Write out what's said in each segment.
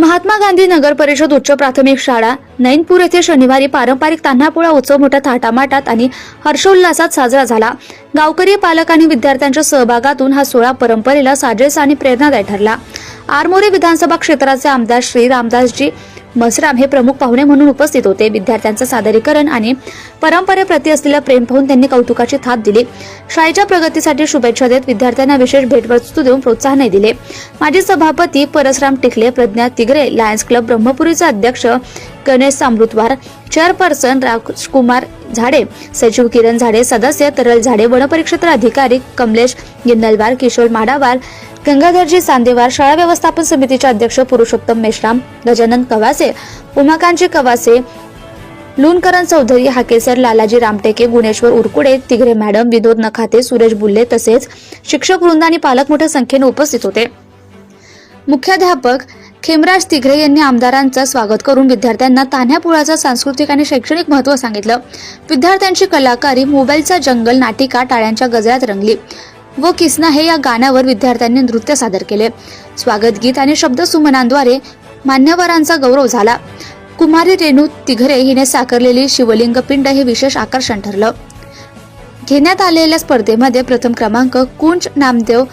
महात्मा गांधी नगर परिषद उच्च प्राथमिक शाळा नैनपूर येथे शनिवारी पारंपरिक तान्हापोळा उत्सव मोठ्या थाटामाटात आणि हर्षोल्लासात साजरा झाला। गावकरी, पालक आणि विद्यार्थ्यांच्या सहभागातून हा सोहळा परंपरेला साजेसा आणि प्रेरणादायी ठरला। आरमोरी विधानसभा क्षेत्राचे आमदार श्री रामदासजी मसराम हे प्रमुख पाहुणे म्हणून उपस्थित होते। विद्यार्थ्यांचं सादरीकरण आणि परंपरेप्रती असलेलं प्रेम पाहून त्यांनी कौतुकाची थाप दिली। शाळेच्या प्रगतीसाठी शुभेच्छा देत विद्यार्थ्यांना विशेष भेटवस्तू देऊन प्रोत्साहनही दिले। माजी सभापती परसराम टिकले, प्रज्ञा तिगरे, लायन्स क्लब ब्रह्मपुरीचे अध्यक्ष गणेश अमृतवार, चेअरपर्सन राजकुमार झाडे, सचिव किरण झाडे, सदस्य तरल झाडे, वनपरिक्षेत्र अधिकारी कमलेश गिन्नलवार, किशोर माडावार, गंगाधरजी सांदेवार, शाळा व्यवस्थापन समितीचे अध्यक्ष पुरुषोत्तम मेश्राम, गजानन कवासे, उमाकांची कवासे, लूणकरण चौधरी, हाकेसर, लालाजी रामटेके, गुणेश्वर उरकुडे, तिगरे मॅडम, विनोद नखाते, सुरेश बुल्ले तसेच शिक्षक वृंद आणि पालक मोठ्या संख्येने उपस्थित होते। मुख्याध्यापक खेमराज तिगरे यांनी आमदारांचं स्वागत करून विद्यार्थ्यांना तान्हापोळाचं सांस्कृतिक आणि शैक्षणिक महत्त्व सांगितलं। विद्यार्थ्यांची कलाकारी, मोबाईलचा जंगल, नाटिका टाळ्यांच्या गजरात रंगली व किसना हे या गाण्यावर विद्यार्थ्यांनी नृत्य सादर केले। स्वागत गीत आणि शब्दसुमनांद्वारे मान्यवरांचा गौरव झाला। कुमारी रेणू तिघरे हिने साकारलेली शिवलिंग पिंड हे विशेष आकर्षण ठरलं। घेण्यात आलेल्या स्पर्धेमध्ये प्रथम क्रमांक कुंज नामदेव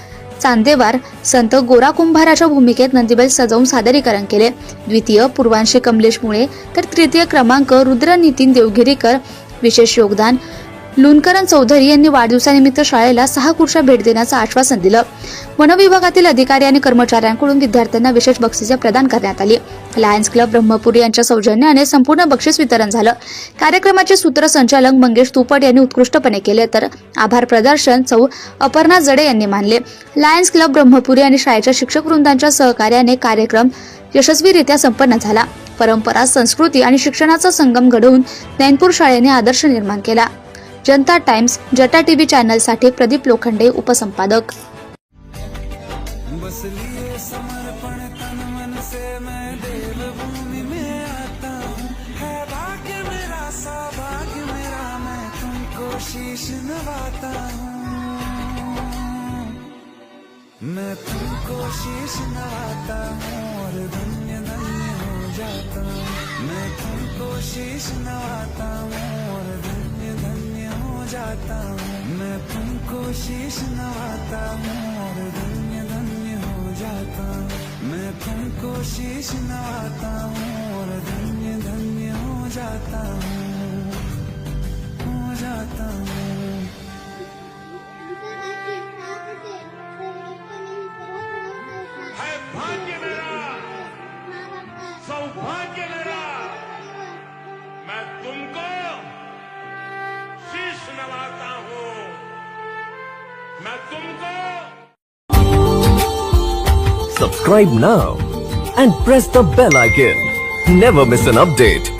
चांदेवार संत गोरा कुंभाराच्या भूमिकेत नंदीबैल सजवून सादरीकरण केले। द्वितीय पूर्वांशी कमलेश मुळे तर तृतीय क्रमांक रुद्र नितीन देवगिरीकर। विशेष योगदान लूणकरण चौधरी यांनी वाढदिवसानिमित्त शाळेला 6 खुर्च्या भेट देण्याचं आश्वासन दिलं। वनविभागातील अधिकारी आणि कर्मचाऱ्यांकडून विद्यार्थ्यांना विशेष बक्षिसे प्रदान करण्यात आली। लायन्स क्लब ब्रह्मपुरी यांच्या सौजन्याने संपूर्ण बक्षीस वितरण झालं। कार्यक्रमाचे सूत्रसंचालक मंगेश तुपट यांनी उत्कृष्टपणे केले तर आभार प्रदर्शन सौ अपर्णा जडे यांनी मानले। लायन्स क्लब ब्रह्मपुरी आणि शाळेच्या शिक्षक वृंदांच्या सहकार्याने कार्यक्रम यशस्वीरित्या संपन्न झाला। परंपरा, संस्कृती आणि शिक्षणाचा संगम घडवून नैनपूर शाळेने आदर्श निर्माण केला। जनता टाइम्स जटा टीव्ही चॅनल साठी प्रदीप लोखंडे, उपसंपादक। मैं तुमको शीश नवाता हूँ और धन्य धन्य हो जाता हूँ। मैं तुमको शीश नवाता हूँ और धन्य धन्य हो जाता हूँ। मैं तुमको शीश नवाता हूँ और धन्य धन्य हो जाता हूँ। मैं तुमको शीश नवाता हूँ और धन्य धन्य हो जाता हूँ, हो जाता हूँ। भाग्य मेरा, सौभाग्य मेरा, मैं तुमको शीश नवाता हूँ। मैं तुमको Subscribe now and press the bell icon. Never miss an update.